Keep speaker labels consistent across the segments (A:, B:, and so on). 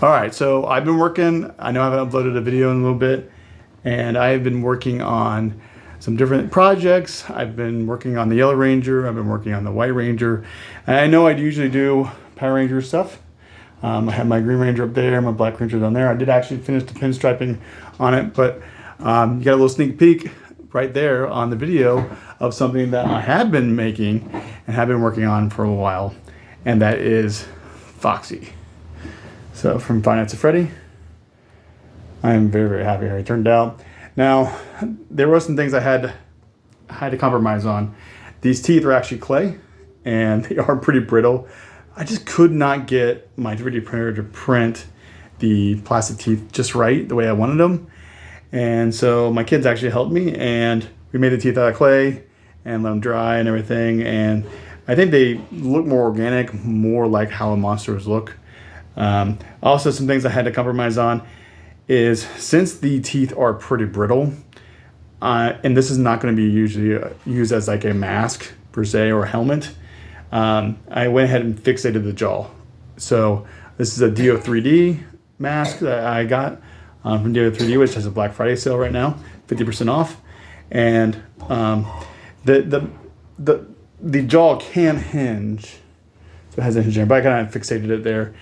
A: All right, so I've been working, I know I haven't uploaded a video in a little bit, and I've been working on some different projects. I've been working on the Yellow Ranger, I've been working on the White Ranger, and I know I usually do Power Ranger stuff. I have my Green Ranger up there, my Black Ranger down there. I did actually finish the pinstriping on it, but you got a little sneak peek right there on the video of something that I have been making and have been working on for a while, and that is Foxy. So from Fnaf FOXY, I am very, very happy how it turned out. Now, there were some things I had to compromise on. These teeth are actually clay, and they are pretty brittle. I just could not get my 3D printer to print the plastic teeth just right, the way I wanted them. And so my kids actually helped me, and we made the teeth out of clay and let them dry and everything. And I think they look more organic, more like how the monsters look. Also, some things I had to compromise on is, since the teeth are pretty brittle, and this is not going to be usually used as like a mask per se or a helmet, I went ahead and fixated the jaw. So this is a DO3D mask that I got from DO3D, which has a Black Friday sale right now, 50% off. And the jaw can hinge, so it has a hinge there, but I kind of fixated it there.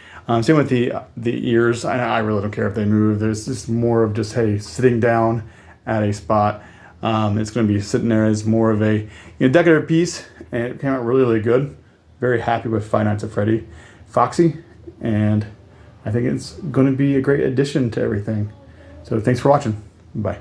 A: Same with the ears. I really don't care if they move. There's just more of just, hey, sitting down at a spot. It's going to be sitting there as more of a decorative piece, and it came out really, really good. Very happy with Fnaf FOXY, and I think it's going to be a great addition to everything. So thanks for watching. Bye.